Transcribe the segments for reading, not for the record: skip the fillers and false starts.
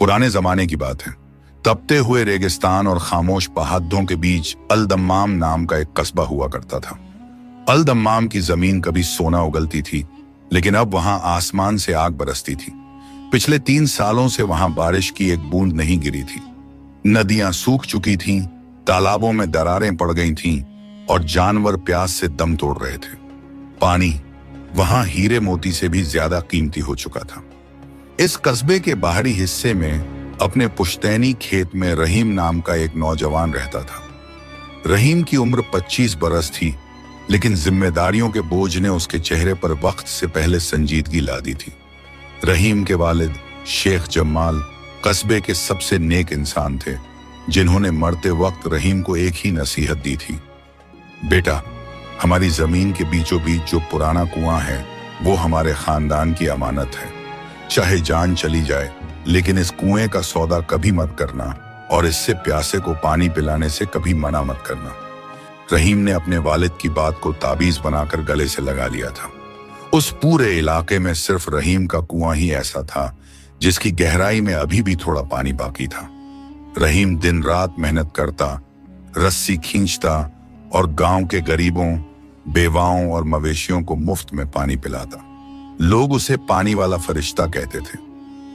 पुराने जमाने की बात है। तपते हुए रेगिस्तान और खामोश पहाड़ों के बीच अल दम्माम नाम का एक कस्बा हुआ करता था। अल दम्माम की जमीन कभी सोना उगलती थी, लेकिन अब वहां आसमान से आग बरसती थी। पिछले 3 सालों से वहां बारिश की एक बूंद नहीं गिरी थी। नदियां सूख चुकी थीं, तालाबों में दरारें पड़ गई थीं और जानवर प्यास से दम तोड़ रहे थे। पानी वहां हीरे मोती से भी ज्यादा कीमती हो चुका था। इस कस्बे के बाहरी हिस्से में अपने पुश्तैनी खेत में रहीम नाम का एक नौजवान रहता था। रहीम की उम्र 25 बरस थी, लेकिन जिम्मेदारियों के बोझ ने उसके चेहरे पर वक्त से पहले संजीदगी ला दी थी। रहीम के वालिद शेख जमाल कस्बे के सबसे नेक इंसान थे, जिन्होंने मरते वक्त रहीम को एक ही नसीहत दी थी, बेटा, हमारी जमीन के बीचों बीच जो पुराना कुआं है वो हमारे खानदान की अमानत है। चाहे जान चली जाए, लेकिन इस कुएं का सौदा कभी मत करना और इससे प्यासे को पानी पिलाने से कभी मना मत करना। रहीम ने अपने वालिद की बात को ताबीज बनाकर गले से लगा लिया था। उस पूरे इलाके में सिर्फ रहीम का कुआं ही ऐसा था जिसकी गहराई में अभी भी थोड़ा पानी बाकी था। रहीम दिन रात मेहनत करता, रस्सी खींचता और गांव के गरीबों, बेवाओं और मवेशियों को मुफ्त में पानी पिलाता। लोग उसे पानी वाला फरिश्ता कहते थे,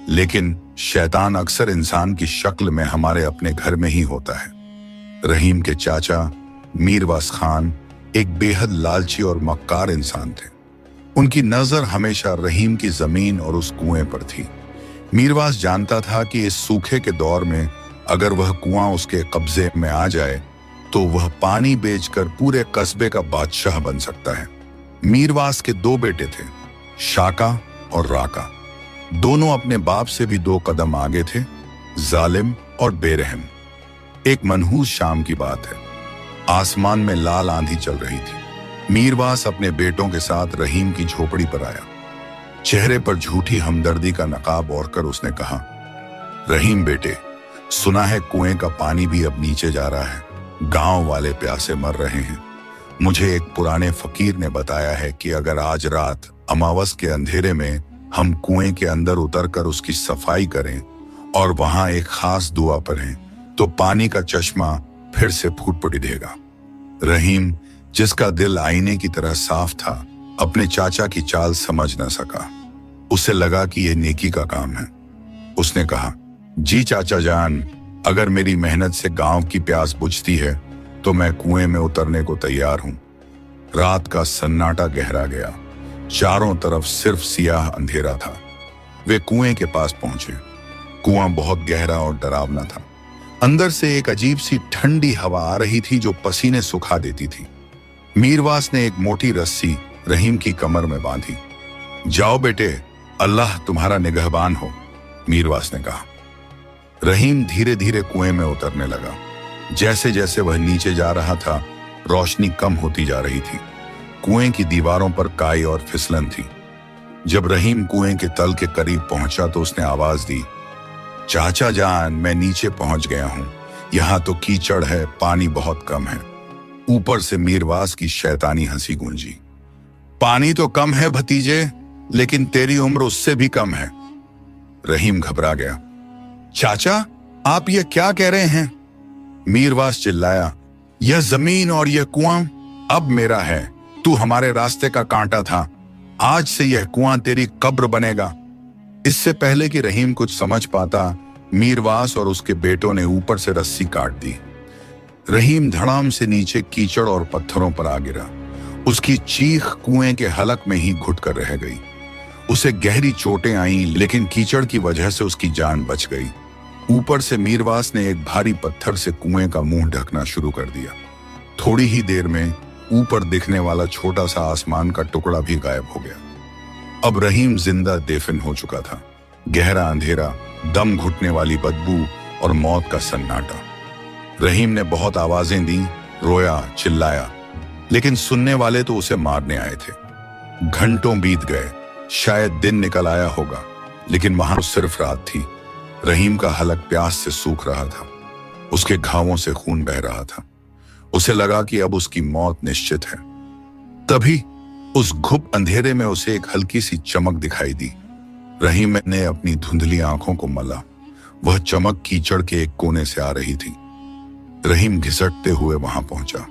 लेकिन शैतान अक्सर इंसान की शक्ल में हमारे अपने घर में ही होता है। रहीम के चाचा मीरवास खान एक बेहद लालची और मक्कार इंसान थे। उनकी नजर हमेशा रहीम की जमीन और उस कुएं पर थी। मीरवास जानता था कि इस सूखे के दौर में अगर वह कुआं उसके कब्जे में आ जाए तो वह पानी बेचकर पूरे कस्बे का बादशाह बन सकता है। मीरवास के 2 बेटे थे, शाका और राका। दोनों अपने बाप से भी 2 कदम आगे थे, जालिम और बेरहम। एक मनहूस शाम की बात है, आसमान में लाल आंधी चल रही थी। मीरवास अपने बेटों के साथ रहीम की झोपड़ी पर आया। चेहरे पर झूठी हमदर्दी का नकाब ओढ़कर उसने कहा, रहीम बेटे, सुना है कुएं का पानी भी अब नीचे जा रहा है। गांव वाले प्यासे मर रहे हैं। मुझे एक पुराने फकीर ने बताया है कि अगर आज रात अमावस के अंधेरे में हम कुएं के अंदर उतरकर उसकी सफाई करें और वहां एक खास दुआ पढ़ें तो पानी का चश्मा फिर से फूट पड़ेगा। रहीम, जिसका दिल आईने की तरह साफ था, अपने चाचा की चाल समझ न सका। उसे लगा कि यह नेकी का काम है। उसने कहा, जी चाचा जान, अगर मेरी मेहनत से गांव की प्यास बुझती है तो मैं कुएं में उतरने को तैयार हूं। रात का सन्नाटा गहरा गया, चारों तरफ सिर्फ सियाह अंधेरा था। वे कुएं के पास पहुंचे। कुआं बहुत गहरा और डरावना था। अंदर से एक अजीब सी ठंडी हवा आ रही थी जो पसीने सुखा देती थी। मीरवास ने एक मोटी रस्सी रहीम की कमर में बांधी। जाओ बेटे, अल्लाह तुम्हारा निगहबान हो, मीरवास ने कहा। रहीम धीरे धीरे कुएं में उतरने लगा। जैसे जैसे वह नीचे जा रहा था, रोशनी कम होती जा रही थी। कुएं की दीवारों पर काई और फिसलन थी। जब रहीम कुएं के तल के करीब पहुंचा तो उसने आवाज दी, चाचा जान, मैं नीचे पहुंच गया हूं। यहां तो कीचड़ है, पानी बहुत कम है। ऊपर से मीरवास की शैतानी हंसी गूंजी। पानी तो कम है भतीजे, लेकिन तेरी उम्र उससे भी कम है। रहीम घबरा गया। चाचा, आप ये क्या कह रहे हैं? मीरवास चिल्लाया, यह जमीन और यह कुआं अब मेरा है। तू हमारे रास्ते का कांटा था, आज से यह कुआं तेरी कब्र बनेगा। इससे पहले कि रहीम कुछ समझ पाता, मीरवास और उसके बेटों ने ऊपर से रस्सी काट दी। रहीम धड़ाम से नीचे कीचड़ और पत्थरों पर आ गिरा। उसकी चीख कुएं के हलक में ही घुट कर रह गई। उसे गहरी चोटें आईं, लेकिन कीचड़ की वजह से उसकी जान बच गई। ऊपर से मीरवास ने एक भारी पत्थर से कुएं का मुंह ढकना शुरू कर दिया। थोड़ी ही देर में ऊपर दिखने वाला छोटा सा आसमान का टुकड़ा भी गायब हो गया। अब रहीम जिंदा देफिन हो चुका था। गहरा अंधेरा, दम घुटने वाली बदबू और मौत का सन्नाटा। रहीम ने बहुत आवाजें दी, रोया, चिल्लाया, लेकिन सुनने वाले तो उसे मारने आए थे। घंटों बीत गए, शायद दिन निकल आया होगा, लेकिन वहां सिर्फ रात थी। रहीम का हलक प्यास से सूख रहा था। उसके घावों से खून बह रहा था। उसे लगा कि अब उसकी मौत निश्चित है। तभी उस घुप अंधेरे में उसे एक हल्की सी चमक दिखाई दी। रहीम ने अपनी धुंधली आंखों को मला। वह चमक कीचड़ के एक कोने से आ रही थी। रहीम घिसटते हुए वहां पहुंचा।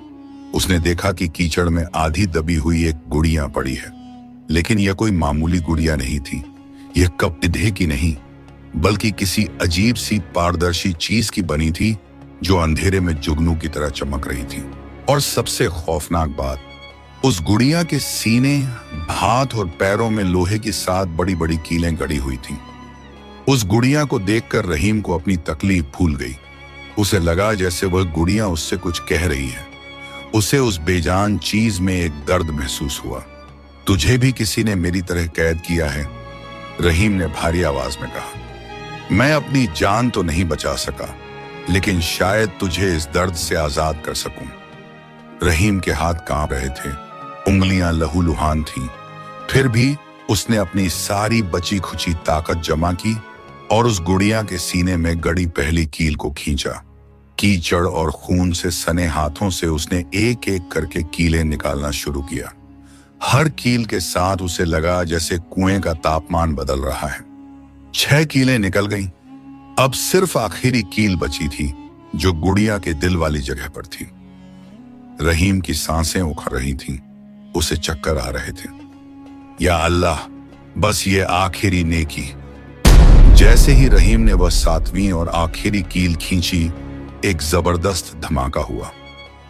उसने देखा कि कीचड़ में आधी दबी हुई एक गुड़िया पड़ी है, लेकिन यह कोई मामूली गुड़िया नहीं थी। यह कपड़े की नहीं, बल्कि किसी अजीब सी पारदर्शी चीज की बनी थी जो अंधेरे में जुगनू की तरह चमक रही थी। और सबसे खौफनाक बात, उस गुड़िया के सीने, हाथ और पैरों में लोहे की 7 बड़ी बड़ी कीलें गड़ी हुई थीं। उस गुड़िया को देखकर रहीम को अपनी तकलीफ भूल गई। उसे लगा जैसे वह गुड़िया उससे कुछ कह रही है। उसे उस बेजान चीज में एक दर्द महसूस हुआ। तुझे भी किसी ने मेरी तरह कैद किया है, रहीम ने भारी आवाज में कहा। मैं अपनी जान तो नहीं बचा सका, लेकिन शायद तुझे इस दर्द से आजाद कर सकूं। रहीम के हाथ कांप रहे थे, उंगलियां लहूलुहान थीं। फिर भी उसने अपनी सारी बची खुची ताकत जमा की और उस गुड़िया के सीने में गड़ी पहली कील को खींचा। कीचड़ और खून से सने हाथों से उसने एक एक करके कीलें निकालना शुरू किया। हर कील के साथ उसे लगा जैसे कुएं का तापमान बदल रहा है। 6 कीलें निकल गईं। अब सिर्फ आखिरी कील बची थी, जो गुड़िया के दिल वाली जगह पर थी। रहीम की सांसें उखड़ रही थीं, उसे चक्कर आ रहे थे। या अल्लाह, बस ये आखिरी नेकी। जैसे ही रहीम ने वह 7वीं और आखिरी कील खींची, एक जबरदस्त धमाका हुआ।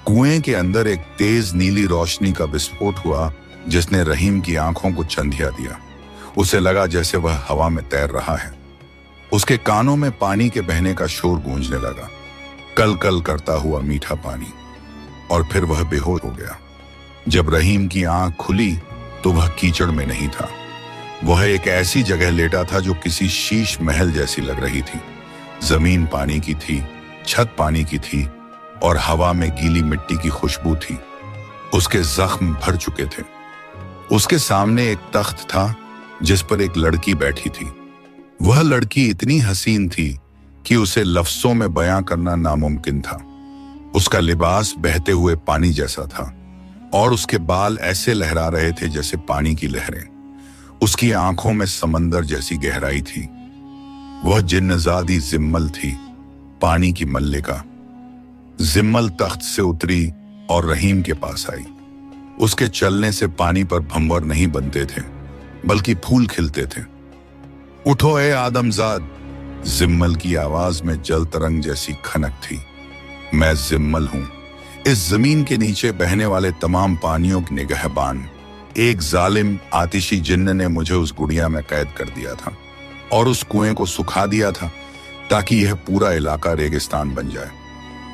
कुएं के अंदर एक तेज नीली रोशनी का विस्फोट हुआ, जिसने रहीम की आंखों को चंधिया दिया। उसे लगा जैसे वह हवा में तैर रहा है। उसके कानों में पानी के बहने का शोर गूंजने लगा, कल कल करता हुआ मीठा पानी। और फिर वह बेहोश हो गया। जब रहीम की आंख खुली तो वह कीचड़ में नहीं था। वह एक ऐसी जगह लेटा था जो किसी शीश महल जैसी लग रही थी। जमीन पानी की थी, छत पानी की थी और हवा में गीली मिट्टी की खुशबू थी। उसके जख्म भर चुके थे। उसके सामने एक तख्त था जिस पर एक लड़की बैठी थी। वह लड़की इतनी हसीन थी कि उसे लफ्जों में बयां करना नामुमकिन था। उसका लिबास बहते हुए पानी जैसा था और उसके बाल ऐसे लहरा रहे थे जैसे पानी की लहरें। उसकी आंखों में समंदर जैसी गहराई थी। वह जिन्नजादी जिम्मल थी, पानी की मल्लिका। जिम्मल तख्त से उतरी और रहीम के पास आई। उसके चलने से पानी पर भंवर नहीं बनते थे, बल्कि फूल खिलते थे। उठो ए आदमजाद, जिम्मल की आवाज में जल तरंग जैसी खनक थी। मैं जिम्मल हूं, इस जमीन के नीचे बहने वाले तमाम पानियों की निगहबान। एक जालिम आतिशी जिन्न ने मुझे उस गुड़िया में कैद कर दिया था और उस कुएं को सुखा दिया था ताकि यह पूरा इलाका रेगिस्तान बन जाए।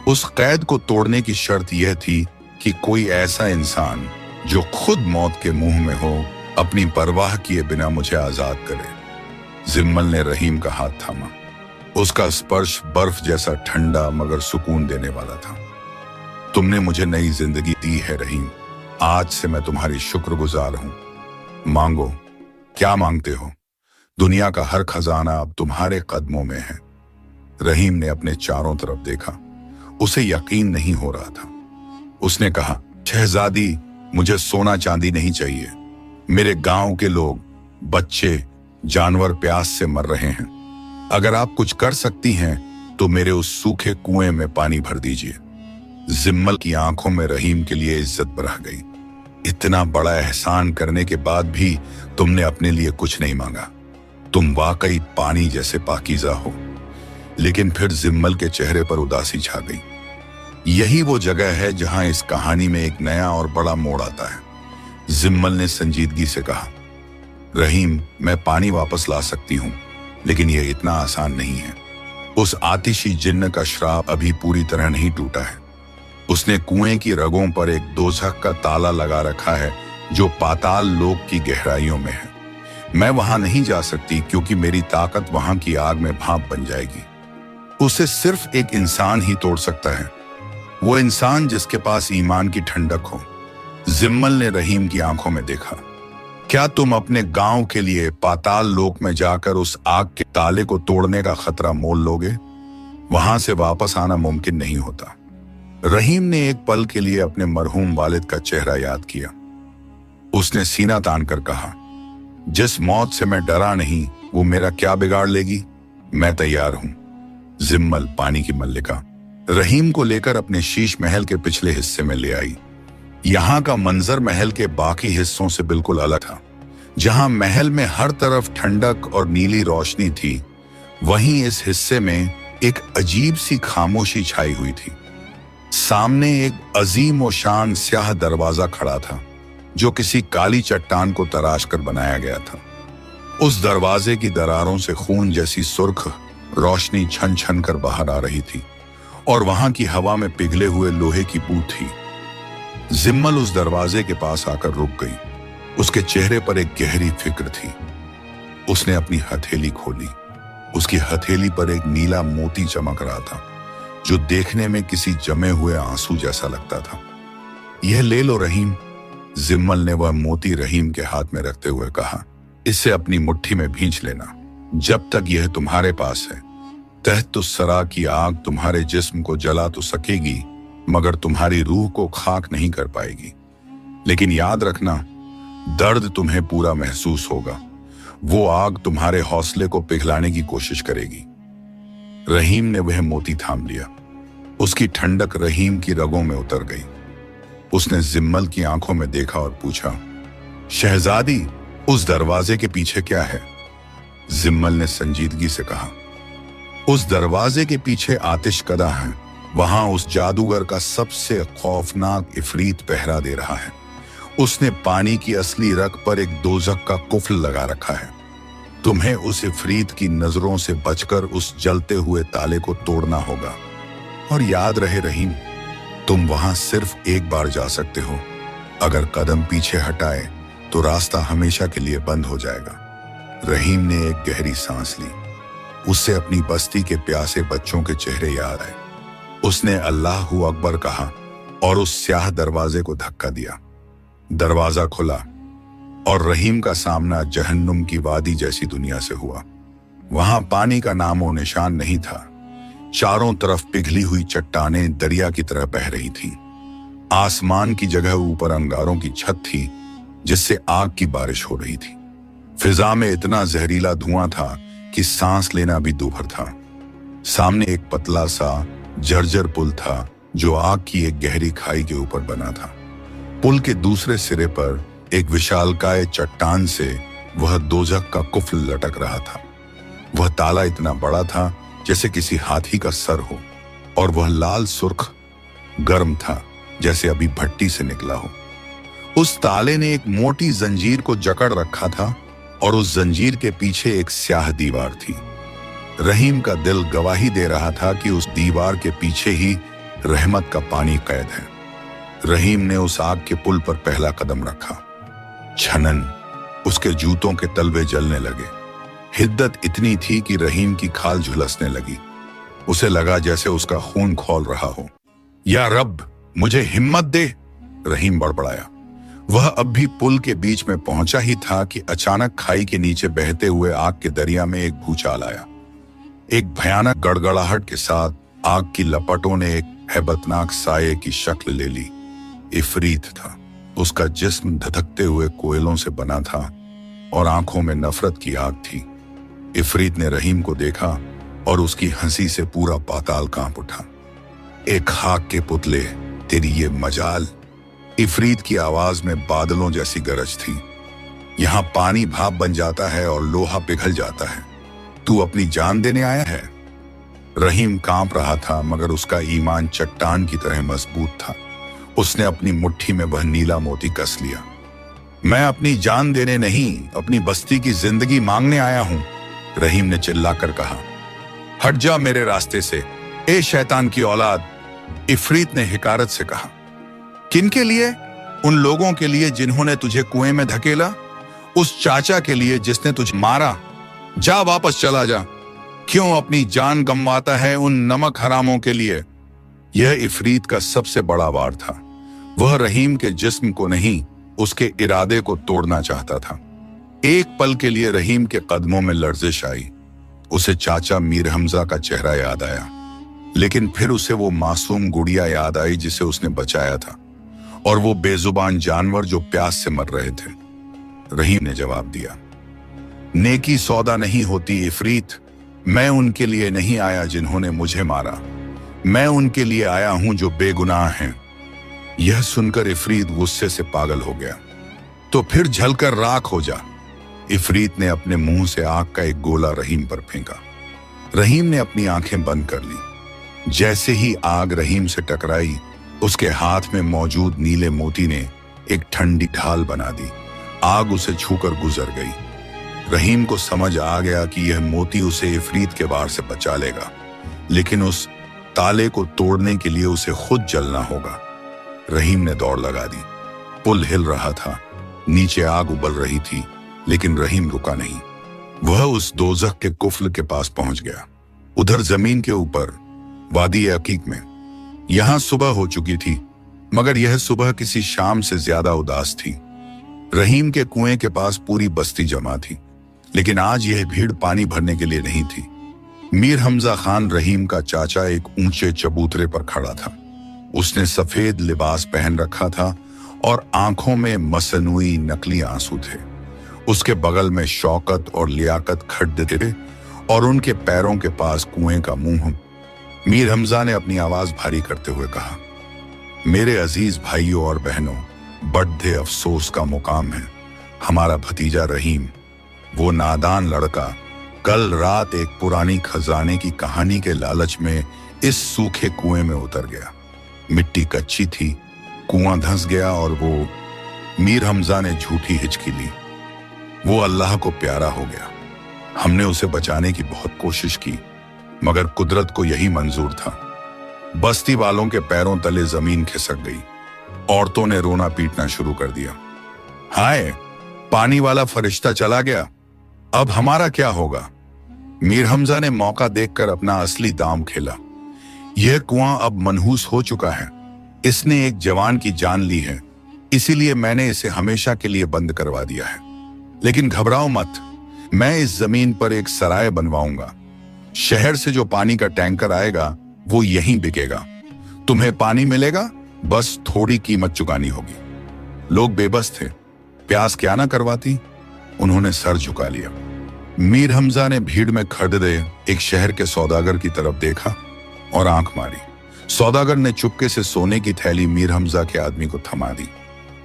उस कैद को तोड़ने की शर्त यह थी कि कोई ऐसा इंसान जो खुद मौत के मुंह में हो, अपनी परवाह किए बिना मुझे आजाद करे। जिम्मल ने रहीम का हाथ थामा। उसका स्पर्श बर्फ जैसा ठंडा मगर सुकून देने वाला था। तुमने मुझे नई जिंदगी दी है रहीम, आज से मैं तुम्हारी शुक्रगुजार हूं। मांगो, क्या मांगते हो? दुनिया का हर खजाना अब तुम्हारे कदमों में है। रहीम ने अपने चारों तरफ देखा। उसे यकीन नहीं हो रहा था। उसने कहा, शहजादी, मुझे सोना चांदी नहीं चाहिए। मेरे गांव के लोग, बच्चे, जानवर प्यास से मर रहे हैं। अगर आप कुछ कर सकती हैं तो मेरे उस सूखे कुएं में पानी भर दीजिए। जिम्मल की आंखों में रहीम के लिए इज्जत बरह गई। इतना बड़ा एहसान करने के बाद भी तुमने अपने लिए कुछ नहीं मांगा। तुम वाकई पानी जैसे पाकीज़ा हो। लेकिन फिर जिम्मल के चेहरे पर उदासी छा गई। यही वो जगह है जहां इस कहानी में एक नया और बड़ा मोड़ आता है। जिम्मल ने संजीदगी से कहा, रहीम, मैं पानी वापस ला सकती हूं, लेकिन यह इतना आसान नहीं है। उस आतिशी जिन्न का श्राप अभी पूरी तरह नहीं टूटा है। उसने कुएं की रगों पर एक दोजख का ताला लगा रखा है जो पाताल लोक की गहराइयों में है। मैं वहां नहीं जा सकती क्योंकि मेरी ताकत वहां की आग में भाप बन जाएगी। उसे सिर्फ एक इंसान ही तोड़ सकता है, वो इंसान जिसके पास ईमान की ठंडक हो। जिम्मल ने रहीम की आंखों में देखा। क्या तुम अपने गांव के लिए पाताल लोक में जाकर उस आग के ताले को तोड़ने का खतरा मोल लोगे? वहां से वापस आना मुमकिन नहीं होता। रहीम ने एक पल के लिए अपने मरहूम वालिद का चेहरा याद किया। उसने सीना तान कर कहा, जिस मौत से मैं डरा नहीं, वो मेरा क्या बिगाड़ लेगी? मैं तैयार हूं। जिम्मल, पानी की मल्लिका, रहीम को लेकर अपने शीश महल के पिछले हिस्से में ले आई। यहाँ का मंजर महल के बाकी हिस्सों से बिल्कुल अलग था। जहां महल में हर तरफ ठंडक और नीली रोशनी थी, वहीं इस हिस्से में एक अजीब सी खामोशी छाई हुई थी। सामने एक अजीम और शान स्याह दरवाजा खड़ा था, जो किसी काली चट्टान को तराश कर बनाया गया था। उस दरवाजे की दरारों से खून जैसी सुर्ख रोशनी छन छन कर बाहर आ रही थी और वहां की हवा में पिघले हुए लोहे की बू थी। जिम्मल उस दरवाजे के पास आकर रुक गई। उसके चेहरे पर एक गहरी फिक्र थी। उसने अपनी हथेली खोली। उसकी हथेली पर एक नीला मोती चमक रहा था, जो देखने में किसी जमे हुए आंसू जैसा लगता था। यह ले लो रहीम, जिम्मल ने वह मोती रहीम के हाथ में रखते हुए कहा। इसे अपनी मुट्ठी में भींच लेना। जब तक यह तुम्हारे पास है, तहत-उस-सरा की आग तुम्हारे जिस्म को जला तो सकेगी, मगर तुम्हारी रूह को खाक नहीं कर पाएगी। लेकिन याद रखना, दर्द तुम्हें पूरा महसूस होगा। वो आग तुम्हारे हौसले को पिघलाने की कोशिश करेगी। रहीम ने वह मोती थाम लिया। उसकी ठंडक रहीम की रगों में उतर गई। उसने जिम्मल की आंखों में देखा और पूछा, शहजादी, उस दरवाजे के पीछे क्या है? जिम्मल ने संजीदगी से कहा, उस दरवाजे के पीछे आतिशकदा है। वहां उस जादूगर का सबसे खौफनाक इफरीत पहरा दे रहा है। उसने पानी की असली रग पर एक दोजख का कुफल लगा रखा है। तुम्हें उस इफरीत की नजरों से बचकर उस जलते हुए ताले को तोड़ना होगा। और याद रहे रहीम, तुम वहां सिर्फ एक बार जा सकते हो। अगर कदम पीछे हटाए तो रास्ता हमेशा के लिए बंद हो जाएगा। रहीम ने एक गहरी सांस ली। उससे अपनी बस्ती के प्यासे बच्चों के चेहरे याद आए। उसने अल्लाहू अकबर कहा और उस स्याह दरवाजे को धक्का दिया। दरवाजा खुला और रहीम का सामना जहन्नुम की वादी जैसी दुनिया से हुआ। वहां पानी का नामो निशान नहीं था। चारों तरफ पिघली हुई चट्टानें दरिया की तरह बह रही थीं। आसमान की जगह ऊपर अंगारों की छत थी, जिससे आग की बारिश हो रही थी। फिजा में इतना जहरीला धुआं था कि सांस लेना भी दूभर था। सामने एक पतला सा जर्जर पुल था, जो आग की एक गहरी खाई के ऊपर बना था। पुल के दूसरे सिरे पर एक विशालकाय चट्टान से वह दोजख का कुफल लटक रहा था। वह ताला इतना बड़ा था जैसे किसी हाथी का सर हो, और वह लाल सुर्ख गर्म था जैसे अभी भट्टी से निकला हो। उस ताले ने एक मोटी जंजीर को जकड़ रखा था और उस जंजीर के पीछे एक स्याह दीवार थी। रहीम का दिल गवाही दे रहा था कि उस दीवार के पीछे ही रहमत का पानी कैद है। रहीम ने उस आग के पुल पर पहला कदम रखा। छनन, उसके जूतों के तलवे जलने लगे। हिद्दत इतनी थी कि रहीम की खाल झुलसने लगी। उसे लगा जैसे उसका खून खौल रहा हो। या रब, मुझे हिम्मत दे, रहीम बड़बड़ाया। वह अब भी पुल के बीच में पहुंचा ही था कि अचानक खाई के नीचे बहते हुए आग के दरिया में एक भूचाल आया। एक भयानक गड़गड़ाहट के साथ आग की लपटों ने एक हैबतनाक साये की शक्ल ले ली। इफरीत था। उसका जिस्म धधकते हुए कोयलों से बना था और आंखों में नफरत की आग थी। इफरीत ने रहीम को देखा और उसकी हंसी से पूरा पाताल कांप उठा। एक खाक के पुतले, तेरी ये मजाल। इफरीत की आवाज में बादलों जैसी गरज थी। यहां पानी भाप बन जाता है और लोहा पिघल जाता है। तू अपनी जान देने आया है? रहीम कांप रहा था, मगर उसका ईमान चट्टान की तरह मजबूत था। उसने अपनी मुट्ठी में वह नीला मोती कस लिया। मैं अपनी जान देने नहीं, अपनी बस्ती की जिंदगी मांगने आया हूं, रहीम ने चिल्लाकर कहा। हट जा मेरे रास्ते से, ए शैतान की औलाद, इफरीत ने हिकारत से कहा। किनके लिए? उन लोगों के लिए जिन्होंने तुझे कुएं में धकेला, उस चाचा के लिए जिसने तुझे मारा। जा, वापस चला जा। क्यों अपनी जान गंवाता है उन नमक हरामों के लिए? यह इफरीत का सबसे बड़ा वार था। वह रहीम के जिस्म को नहीं, उसके इरादे को तोड़ना चाहता था। एक पल के लिए रहीम के कदमों में लर्जिश आई। उसे चाचा मीर हमजा का चेहरा याद आया, लेकिन फिर उसे वो मासूम गुड़िया याद आई जिसे उसने बचाया था, और वो बेजुबान जानवर जो प्यास से मर रहे थे। रहीम ने जवाब दिया, नेकी सौदा नहीं होती इफरीत, मैं उनके लिए नहीं आया जिन्होंने मुझे मारा, मैं उनके लिए आया हूं जो बेगुनाह हैं। यह सुनकर इफरीत गुस्से से पागल हो गया। तो फिर जलकर राख हो जा। इफरीत ने अपने मुंह से आग का एक गोला रहीम पर फेंका। रहीम ने अपनी आंखें बंद कर ली। जैसे ही आग रहीम से टकराई, उसके हाथ में मौजूद नीले मोती ने एक ठंडी ढाल बना दी। आग उसे छूकर गुजर गई। रहीम को समझ आ गया कि यह मोती उसे इफरीत के वार से बचा लेगा, लेकिन उस ताले को तोड़ने के लिए उसे खुद जलना होगा। रहीम ने दौड़ लगा दी। पुल हिल रहा था, नीचे आग उबल रही थी, लेकिन रहीम रुका नहीं। वह उस दोजख के कुफ्ल के पास पहुंच गया। उधर जमीन के ऊपर वादी अकीक में यहां सुबह हो चुकी थी, मगर यह सुबह किसी शाम से ज्यादा उदास थी। रहीम के कुएं के पास पूरी बस्ती जमा थी, लेकिन आज यह भीड़ पानी भरने के लिए नहीं थी। मीर हमजा खान, रहीम का चाचा, एक ऊंचे चबूतरे पर खड़ा था। उसने सफेद लिबास पहन रखा था और आंखों में मसनूई नकली आंसू थे। उसके बगल में शौकत और लियाकत खड़े थे और उनके पैरों के पास कुएं का मुंह। मीर हमजा ने अपनी आवाज भारी करते हुए कहा, मेरे अजीज भाइयों और बहनों, बड़े अफसोस का मुकाम है। हमारा भतीजा रहीम, वो नादान लड़का, कल रात एक पुरानी खजाने की कहानी के लालच में इस सूखे कुएं में उतर गया। मिट्टी कच्ची थी, कुआं धंस गया और वो, मीर हमजा ने झूठी हिचकी ली, वो अल्लाह को प्यारा हो गया। हमने उसे बचाने की बहुत कोशिश की, मगर कुदरत को यही मंजूर था। बस्ती वालों के पैरों तले जमीन खिसक गई। औरतों ने रोना पीटना शुरू कर दिया। हाय, पानी वाला फरिश्ता चला गया, अब हमारा क्या होगा? मीर हमजा ने मौका देखकर अपना असली दाम खेला। यह कुआं अब मनहूस हो चुका है। इसने एक जवान की जान ली है, इसीलिए मैंने इसे हमेशा के लिए बंद करवा दिया है। लेकिन घबराओ मत, मैं इस जमीन पर एक सराय बनवाऊंगा। शहर से जो पानी का टैंकर आएगा वो यहीं बिकेगा। तुम्हें पानी मिलेगा, बस थोड़ी कीमत चुकानी होगी। लोग बेबस थे, प्यास क्या ना करवाती। उन्होंने सर झुका लिया। मीर हमजा ने भीड़ में खड़े एक शहर के सौदागर की तरफ देखा और आंख मारी। सौदागर ने चुपके से सोने की थैली मीर हमजा के आदमी को थमा दी।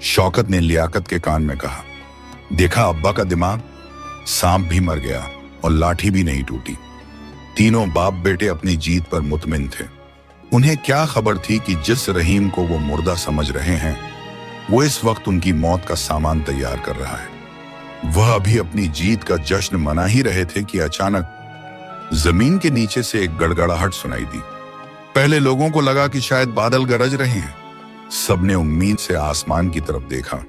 शौकत ने लियाकत के कान में कहा, देखा अब्बा का दिमाग, सांप भी मर गया और लाठी भी नहीं टूटी। तीनों बाप बेटे अपनी जीत पर मुतमिन थे। उन्हें क्या खबर थी कि जिस रहीम को वो मुर्दा समझ रहे हैं, वो इस वक्त उनकी मौत का सामान तैयार कर रहा है। वह अभी अपनी जीत का जश्न मना ही रहे थे कि अचानक जमीन के नीचे से एक गड़गड़ाहट सुनाई दी। पहले लोगों को लगा कि शायद बादल गरज रहे हैं। सबने उम्मीद से आसमान की तरफ देखा,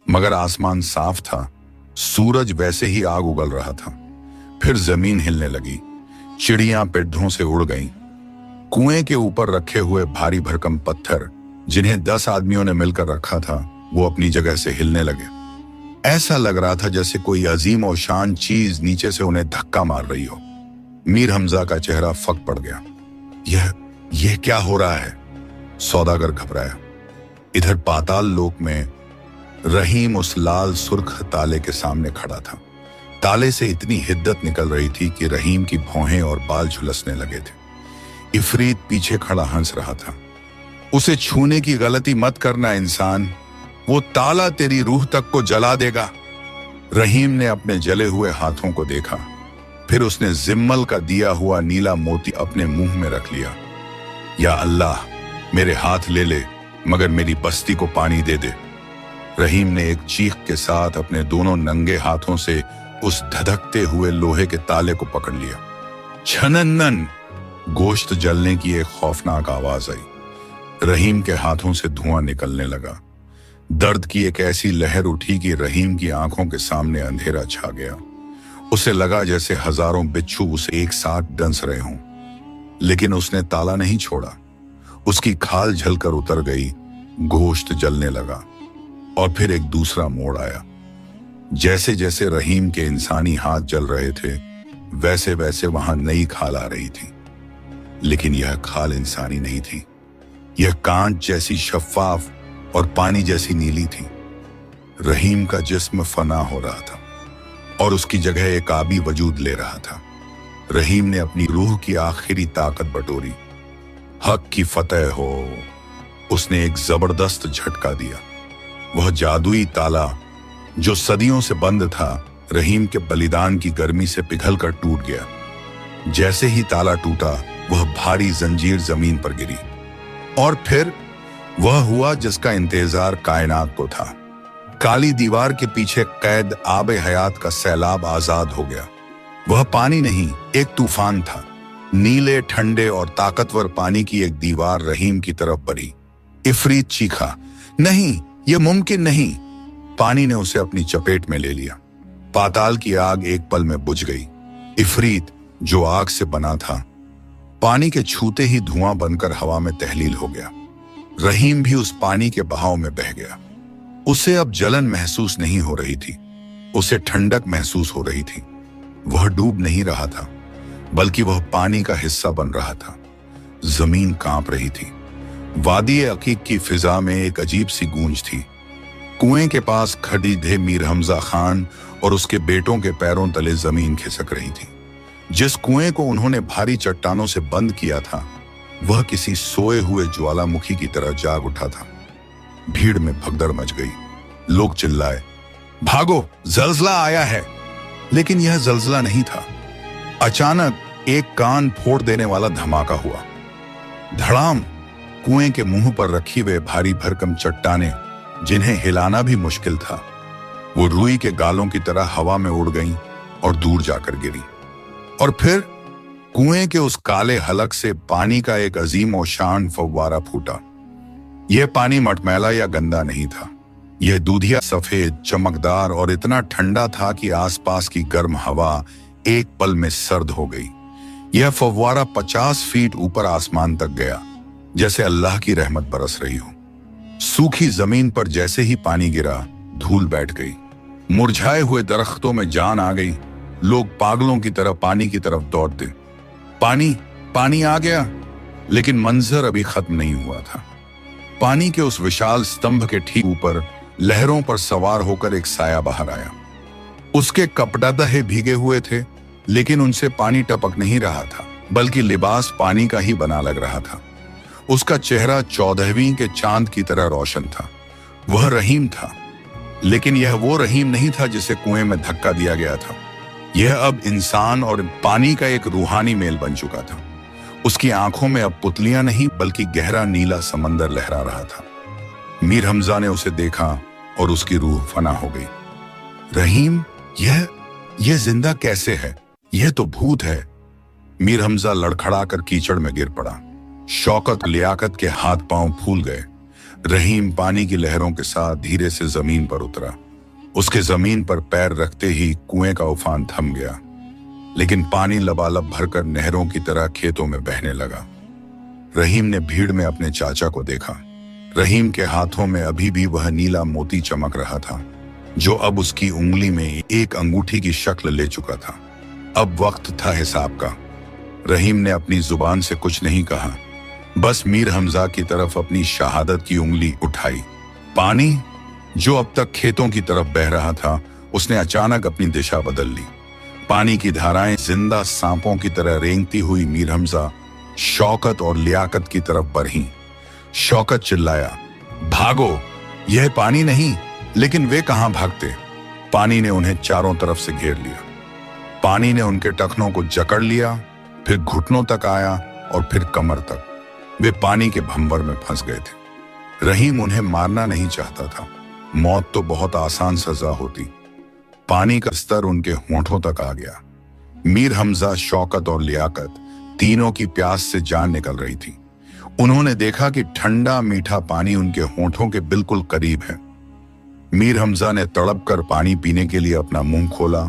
मगर आसमान साफ था। सूरज वैसे ही आग उगल रहा था। फिर जमीन हिलने लगी, चिड़ियां पेड़ों से उड़ गईं। कुएं के ऊपर रखे हुए भारी भरकम पत्थर, जिन्हें 10 आदमियों ने मिलकर रखा था, वो अपनी जगह से हिलने लगे। ऐसा लग रहा था जैसे कोई अजीम और शान चीज नीचे से उन्हें धक्का मार रही हो। मीर हमजा का चेहरा फक पड़ गया। यह क्या हो रहा है? सौदागर घबराया। इधर पाताल लोक में रहीम उस लाल सुर्ख ताले के सामने खड़ा था। ताले से इतनी हिद्दत निकल रही थी कि रहीम की भौहें और बाल झुलसने लगे थे। इफरीत पीछे खड़ा हंस रहा था। उसे छूने की गलती मत करना इंसान, वो ताला तेरी रूह तक को जला देगा। रहीम ने अपने जले हुए हाथों को देखा, फिर उसने जिम्मल का दिया हुआ नीला मोती अपने मुंह में रख लिया। या अल्लाह, मेरे हाथ ले ले, मगर मेरी बस्ती को पानी दे दे। रहीम ने एक चीख के साथ अपने दोनों नंगे हाथों से उस धधकते हुए लोहे के ताले को पकड़ लिया। छननन, गोश्त जलने की एक खौफनाक आवाज आई। रहीम के हाथों से धुआं निकलने लगा। दर्द की एक ऐसी लहर उठी कि रहीम की आंखों के सामने अंधेरा छा गया। उसे लगा जैसे हजारों बिच्छू उसे एक साथ डंस रहे हों, लेकिन उसने ताला नहीं छोड़ा। उसकी खाल झलकर उतर गई, गोश्त जलने लगा और फिर एक दूसरा मोड़ आया। जैसे जैसे रहीम के इंसानी हाथ जल रहे थे, वैसे वैसे वहां नई खाल आ रही थी। लेकिन यह खाल इंसानी नहीं थी। यह कांच जैसी शफाफ और पानी जैसी नीली थी। रहीम का जिस्म फना हो रहा था और उसकी जगह एक आबी वजूद ले रहा था। रहीम ने अपनी रूह की आखिरी ताकत बटोरी। हक की फतेह हो। उसने एक जबरदस्त झटका दिया। वह जादुई ताला जो सदियों से बंद था, रहीम के बलिदान की गर्मी से पिघलकर टूट गया। जैसे ही ताला टूटा, वह भारी जंजीर जमीन पर गिरी। और फिर वह हुआ जिसका इंतजार कायनात को था। काली दीवार के पीछे कैद आबे हयात का सैलाब आजाद हो गया। वह पानी नहीं, एक तूफान था। नीले, ठंडे और ताकतवर पानी की एक दीवार रहीम की तरफ बढ़ी। इफरीत चीखा, नहीं, यह मुमकिन नहीं। पानी ने उसे अपनी चपेट में ले लिया। पाताल की आग एक पल में बुझ गई। इफरीत जो आग से बना था, पानी के छूते ही धुआं बनकर हवा में तहलील हो गया। रहीम भी उस पानी के बहाव में बह गया। उसे अब जलन महसूस नहीं हो रही थी, उसे ठंडक महसूस हो रही थी। वह डूब नहीं रहा था, बल्कि वह पानी का हिस्सा बन रहा था। जमीन कांप रही थी। वादी अकीक की फिजा में एक अजीब सी गूंज थी। कुएं के पास खड़े मीर हमजा खान और उसके बेटों के पैरों तले जमीन खिसक रही थी। जिस कुएं को उन्होंने भारी चट्टानों से बंद किया था, वह किसी सोए हुए ज्वालामुखी की तरह जाग उठा था। भीड़ में भगदड़ मच गई। लोग चिल्लाए, भागो, जल्जला आया है। लेकिन यह जल्जला नहीं था। अचानक एक कान फोड़ देने वाला धमाका हुआ। धड़ाम! कुएं के मुंह पर रखी हुए भारी भरकम चट्टानें, जिन्हें हिलाना भी मुश्किल था, वो रुई के गालों की तरह हवा में उड़ गईं और दूर जाकर गिरी। और फिर कुएं के उस काले हलक से पानी का एक अजीम और शान फव्वारा फूटा। यह पानी मटमैला या गंदा नहीं था। यह दूधिया, सफेद, चमकदार और इतना ठंडा था कि आसपास की गर्म हवा एक पल में सर्द हो गई। यह फव्वारा 50 फीट ऊपर आसमान तक गया, जैसे अल्लाह की रहमत बरस रही हो। सूखी जमीन पर जैसे ही पानी गिरा, धूल बैठ गई। मुरझाए हुए दरख्तों में जान आ गई। लोग पागलों की तरह पानी की तरफ दौड़ते। पानी, पानी आ गया। लेकिन मंजर अभी खत्म नहीं हुआ था। पानी के उस विशाल स्तंभ के ठीक ऊपर लहरों पर सवार होकर एक साया बाहर आया। उसके कपड़े भीगे हुए थे, लेकिन उनसे पानी टपक नहीं रहा था, बल्कि लिबास पानी का ही बना लग रहा था। उसका चेहरा 14वीं के चांद की तरह रोशन था। वह रहीम था, लेकिन यह वो रहीम नहीं था जिसे कुएं में धक्का दिया गया था। यह अब इंसान और पानी का एक रूहानी मेल बन चुका था। उसकी आंखों में अब पुतलियां नहीं, बल्कि गहरा नीला समंदर लहरा रहा था। मीर हमजा ने उसे देखा और उसकी रूह फना हो गई। रहीम, यह जिंदा कैसे है? यह तो भूत है। मीर हमजा लड़खड़ाकर कीचड़ में गिर पड़ा। शौकत, लियाकत के हाथ पांव फूल गए। रहीम पानी की लहरों के साथ धीरे से जमीन पर उतरा। उसके जमीन पर पैर रखते ही कुएं का उफान थम गया, लेकिन पानी लबालब भरकर नहरों की तरह खेतों में बहने लगा। रहीम ने भीड़ में अपने चाचा को देखा। रहीम के हाथों में अभी भी वह नीला मोती चमक रहा था, जो अब उसकी उंगली में एक अंगूठी की शक्ल ले चुका था। अब वक्त था हिसाब का। रहीम ने अपनी जुबान से कुछ नहीं कहा, बस मीर हमजा की तरफ अपनी शहादत की उंगली उठाई। पानी, जो अब तक खेतों की तरफ बह रहा था, उसने अचानक अपनी दिशा बदल ली। पानी की धाराएं जिंदा सांपों की तरह रेंगती हुई मीर हमजा, शौकत और लियाकत की तरफ बढ़ीं। शौकत चिल्लाया, भागो, यह पानी नहीं। लेकिन वे कहां भागते? पानी ने उन्हें चारों तरफ से घेर लिया। पानी ने उनके टखनों को जकड़ लिया, फिर घुटनों तक आया और फिर कमर तक। वे पानी के भंवर में फंस गए थे। रहीम उन्हें मारना नहीं चाहता था। मौत तो बहुत आसान सजा होती। पानी का स्तर उनके होंठों तक आ गया। मीर हमजा, शौकत और लियाकत तीनों की प्यास से जान निकल रही थी। उन्होंने देखा कि ठंडा मीठा पानी उनके होंठों के बिल्कुल करीब है। मीर हमजा ने तड़प कर पानी पीने के लिए अपना मुंह खोला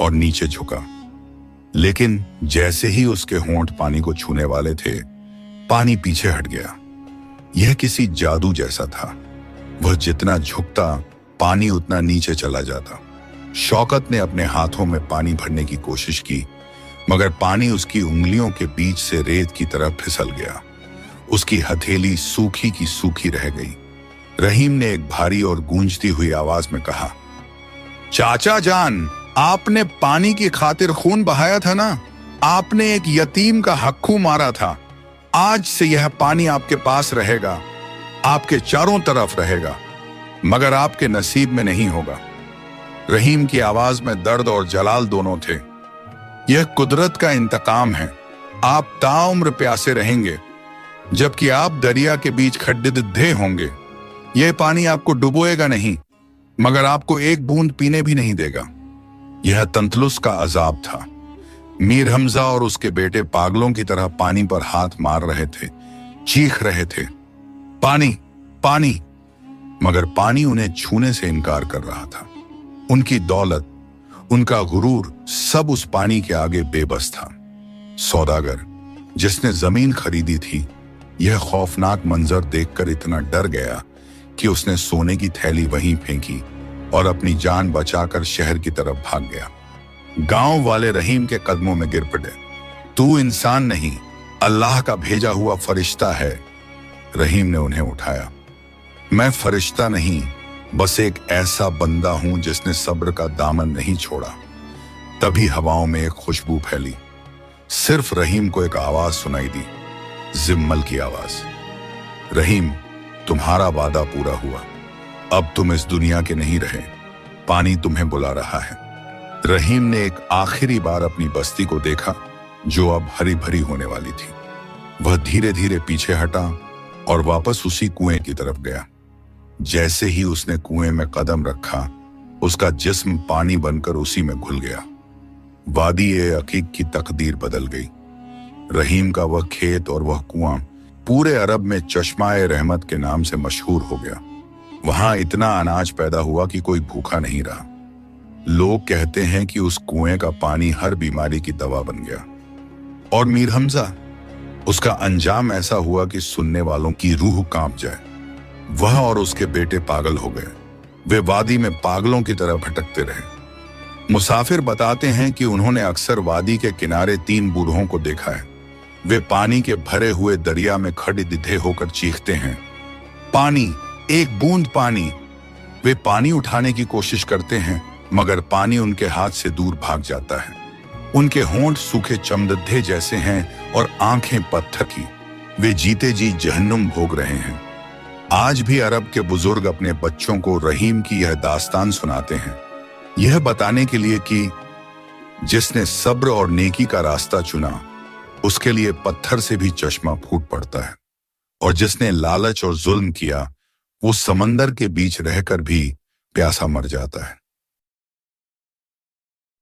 और नीचे झुका, लेकिन जैसे ही उसके होंठ पानी को छूने वाले थे, पानी पीछे हट गया। यह किसी जादू जैसा था। वह जितना झुकता, पानी उतना नीचे चला जाता। शौकत ने अपने हाथों में पानी भरने की कोशिश की, मगर पानी उसकी उंगलियों के बीच से रेत की तरह फिसल गया। उसकी हथेली सूखी की सूखी रह गई। रहीम ने एक भारी और गूंजती हुई आवाज में कहा, चाचा जान, आपने पानी की खातिर खून बहाया था ना, आपने एक यतीम का हक्कू मारा था। आज से यह पानी आपके पास रहेगा, आपके चारों तरफ रहेगा, मगर आपके नसीब में नहीं होगा। रहीम की आवाज में दर्द और जलाल दोनों थे। यह कुदरत का इंतकाम है। आप ताउम्र प्यासे रहेंगे, जबकि आप दरिया के बीच खड्डे होंगे। यह पानी आपको डुबोएगा नहीं, मगर आपको एक बूंद पीने भी नहीं देगा। यह तंतलुस का अजाब था। मीर हमजा और उसके बेटे पागलों की तरह पानी पर हाथ मार रहे थे, चीख रहे थे, पानी पानी, मगर पानी उन्हें छूने से इनकार कर रहा था। उनकी दौलत, उनका गुरूर, सब उस पानी के आगे बेबस था। सौदागर जिसने जमीन खरीदी थी, यह खौफनाक मंजर देखकर इतना डर गया कि उसने सोने की थैली वहीं फेंकी और अपनी जान बचाकर शहर की तरफ भाग गया। गांव वाले रहीम के कदमों में गिर पड़े। तू इंसान नहीं, अल्लाह का भेजा हुआ फरिश्ता है। रहीम ने उन्हें उठाया। मैं फरिश्ता नहीं, बस एक ऐसा बंदा हूं जिसने सब्र का दामन नहीं छोड़ा। तभी हवाओं में एक खुशबू फैली। सिर्फ रहीम को एक आवाज सुनाई दी, जिम्मल की आवाज। रहीम, तुम्हारा वादा पूरा हुआ। अब तुम इस दुनिया के नहीं रहे, पानी तुम्हें बुला रहा है। रहीम ने एक आखिरी बार अपनी बस्ती को देखा, जो अब हरी भरी होने वाली थी। वह धीरे धीरे पीछे हटा और वापस उसी कुएं की तरफ गया। जैसे ही उसने कुएं में कदम रखा, उसका जिस्म पानी बनकर उसी में घुल गया। वादी ए अकीक की तकदीर बदल गई। रहीम का वह खेत और वह कुआं पूरे अरब में चश्माए रहमत के नाम से मशहूर हो गया। वहां इतना अनाज पैदा हुआ कि कोई भूखा नहीं रहा। लोग कहते हैं कि उस कुएं का पानी हर बीमारी की दवा बन गया। और मीर हमजा, उसका अंजाम ऐसा हुआ कि सुनने वालों की रूह कांप जाए। वह और उसके बेटे पागल हो गए। वे वादी में पागलों की तरह भटकते रहे। मुसाफिर बताते हैं कि उन्होंने अक्सर वादी के किनारे 3 बूढ़ों को देखा है। वे पानी के भरे हुए दरिया में खड़े दिधे होकर चीखते हैं, पानी, एक बूंद पानी। वे पानी उठाने की कोशिश करते हैं, मगर पानी उनके हाथ से दूर भाग जाता है। उनके होंठ सूखे चमदद्दे जैसे हैं और आंखें पत्थर की। वे जीते जी जहन्नुम भोग रहे हैं। आज भी अरब के बुजुर्ग अपने बच्चों को रहीम की यह दास्तान सुनाते हैं, यह बताने के लिए कि जिसने सब्र और नेकी का रास्ता चुना, उसके लिए पत्थर से भी चश्मा फूट पड़ता है, और जिसने लालच और जुल्म किया, वो समंदर के बीच रहकर भी प्यासा मर जाता है।